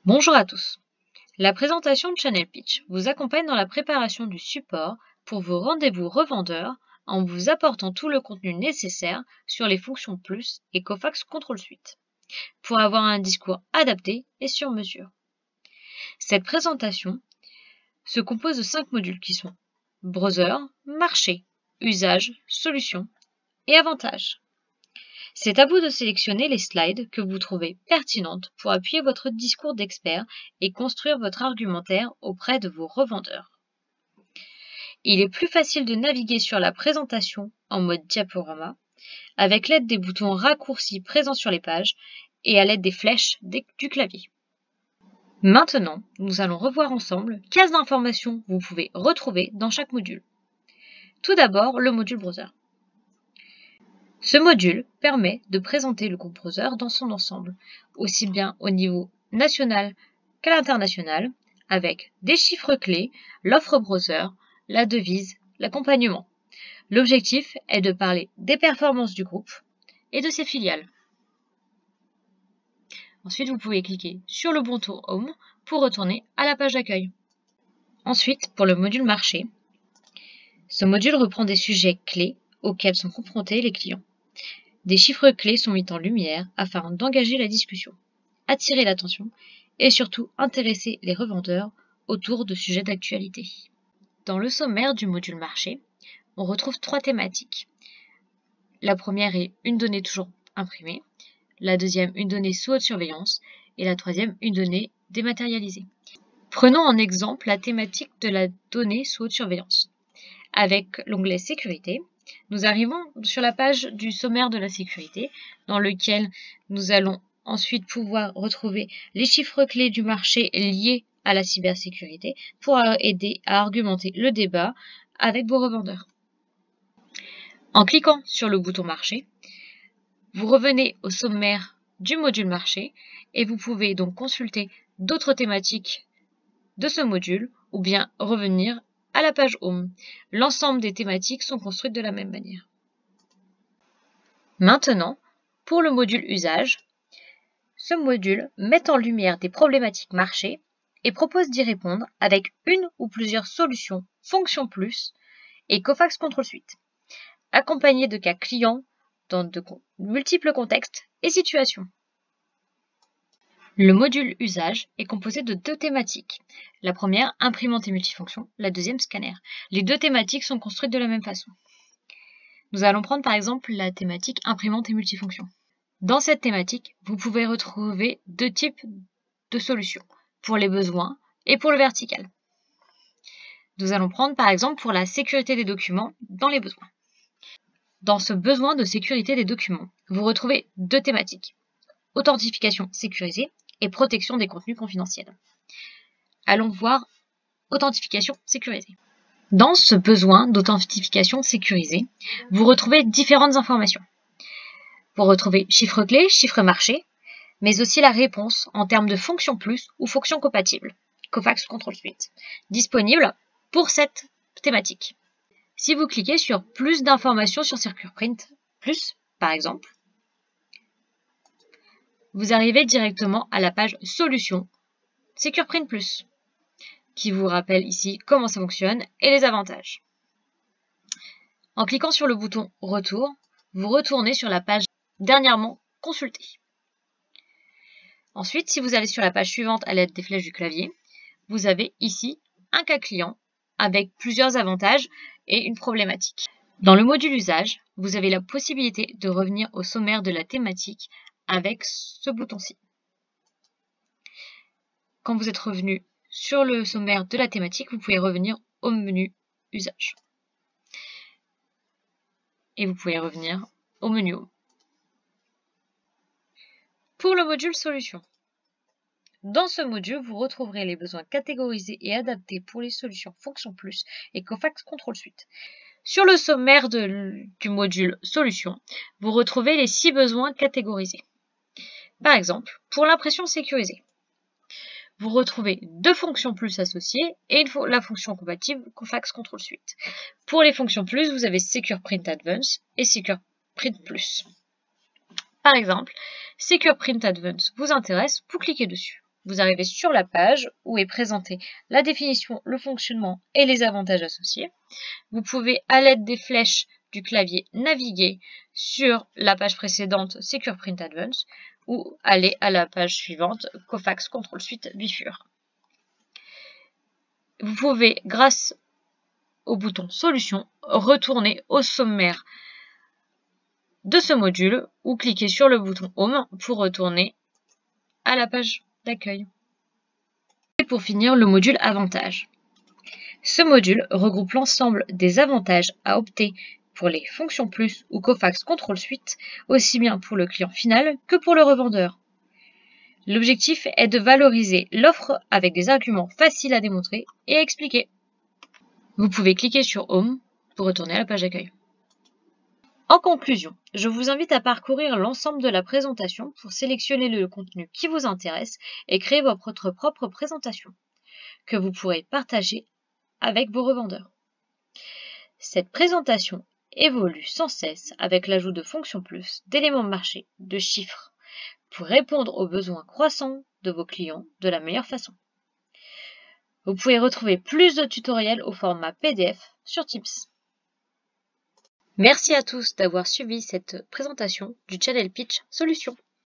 Bonjour à tous. La présentation de Channel Pitch vous accompagne dans la préparation du support pour vos rendez-vous revendeurs en vous apportant tout le contenu nécessaire sur les fonctions Plus et Cofax Control Suite pour avoir un discours adapté et sur mesure. Cette présentation se compose de 5 modules qui sont Browser, Marché, Usage, Solutions et Avantages. C'est à vous de sélectionner les slides que vous trouvez pertinentes pour appuyer votre discours d'expert et construire votre argumentaire auprès de vos revendeurs. Il est plus facile de naviguer sur la présentation en mode diaporama avec l'aide des boutons raccourcis présents sur les pages et à l'aide des flèches du clavier. Maintenant, nous allons revoir ensemble quelles informations vous pouvez retrouver dans chaque module. Tout d'abord, le module Browser. Ce module permet de présenter le groupe Browser dans son ensemble, aussi bien au niveau national qu'à l'international, avec des chiffres clés, l'offre Browser, la devise, l'accompagnement. L'objectif est de parler des performances du groupe et de ses filiales. Ensuite, vous pouvez cliquer sur le bouton Home pour retourner à la page d'accueil. Ensuite, pour le module Marché, ce module reprend des sujets clés auxquels sont confrontés les clients. Des chiffres clés sont mis en lumière afin d'engager la discussion, attirer l'attention et surtout intéresser les revendeurs autour de sujets d'actualité. Dans le sommaire du module marché, on retrouve 3 thématiques. La première est une donnée toujours imprimée, la deuxième une donnée sous haute surveillance et la troisième une donnée dématérialisée. Prenons en exemple la thématique de la donnée sous haute surveillance. Avec l'onglet sécurité, nous arrivons sur la page du sommaire de la sécurité, dans lequel nous allons ensuite pouvoir retrouver les chiffres clés du marché liés à la cybersécurité pour aider à argumenter le débat avec vos revendeurs. En cliquant sur le bouton marché, vous revenez au sommaire du module marché et vous pouvez donc consulter d'autres thématiques de ce module ou bien revenir à la page Home. L'ensemble des thématiques sont construites de la même manière. Maintenant, pour le module Usage, ce module met en lumière des problématiques marché et propose d'y répondre avec une ou plusieurs solutions Fonction Plus et Cofax Control Suite, accompagnées de cas clients dans de multiples contextes et situations. Le module Usage est composé de 2 thématiques. La première, imprimante et multifonction, la deuxième, scanner. Les 2 thématiques sont construites de la même façon. Nous allons prendre par exemple la thématique imprimante et multifonction. Dans cette thématique, vous pouvez retrouver 2 types de solutions, pour les besoins et pour le vertical. Nous allons prendre par exemple pour la sécurité des documents dans les besoins. Dans ce besoin de sécurité des documents, vous retrouvez 2 thématiques. Authentification sécurisée et protection des contenus confidentiels. Allons voir authentification sécurisée. Dans ce besoin d'authentification sécurisée, vous retrouvez différentes informations. Vous retrouvez chiffres clés, chiffres marché, mais aussi la réponse en termes de fonction plus ou fonction compatible, Cofax Control Suite, disponible pour cette thématique. Si vous cliquez sur plus d'informations sur SecurePrint Plus, par exemple, vous arrivez directement à la page Solutions SecurePrint Plus, qui vous rappelle ici comment ça fonctionne et les avantages. En cliquant sur le bouton Retour, vous retournez sur la page dernièrement consultée. Ensuite, si vous allez sur la page suivante à l'aide des flèches du clavier, vous avez ici un cas client avec plusieurs avantages et une problématique. Dans le module Usage, vous avez la possibilité de revenir au sommaire de la thématique avec ce bouton-ci. Quand vous êtes revenu sur le sommaire de la thématique, vous pouvez revenir au menu Usage. Et vous pouvez revenir au menu Home. Pour le module Solutions, dans ce module, vous retrouverez les besoins catégorisés et adaptés pour les solutions Fonction Plus et Cofax Control Suite. Sur le sommaire du module Solutions, vous retrouvez les 6 besoins catégorisés. Par exemple, pour l'impression sécurisée, vous retrouvez 2 fonctions plus associées et la fonction compatible Cofax Control Suite. Pour les fonctions plus, vous avez SecurePrint Advance et SecurePrint Plus. Par exemple, SecurePrint Advance vous intéresse, vous cliquez dessus. vous arrivez sur la page où est présentée la définition, le fonctionnement et les avantages associés. Vous pouvez, à l'aide des flèches du clavier, naviguer sur la page précédente Secure Print Advanced ou aller à la page suivante Cofax Control Suite Bifur. Vous pouvez, grâce au bouton Solutions, retourner au sommaire de ce module ou cliquer sur le bouton Home pour retourner à la page d'accueil. Et pour finir, le module Avantages. Ce module regroupe l'ensemble des avantages à opter pour les fonctions plus ou Cofax Control Suite, aussi bien pour le client final que pour le revendeur. L'objectif est de valoriser l'offre avec des arguments faciles à démontrer et à expliquer. Vous pouvez cliquer sur Home pour retourner à la page d'accueil. En conclusion, je vous invite à parcourir l'ensemble de la présentation pour sélectionner le contenu qui vous intéresse et créer votre propre présentation, que vous pourrez partager avec vos revendeurs. Cette présentation évolue sans cesse avec l'ajout de fonctions plus, d'éléments de marché, de chiffres, pour répondre aux besoins croissants de vos clients de la meilleure façon. Vous pouvez retrouver plus de tutoriels au format PDF sur Teams. Merci à tous d'avoir suivi cette présentation du Channel Pitch Solutions.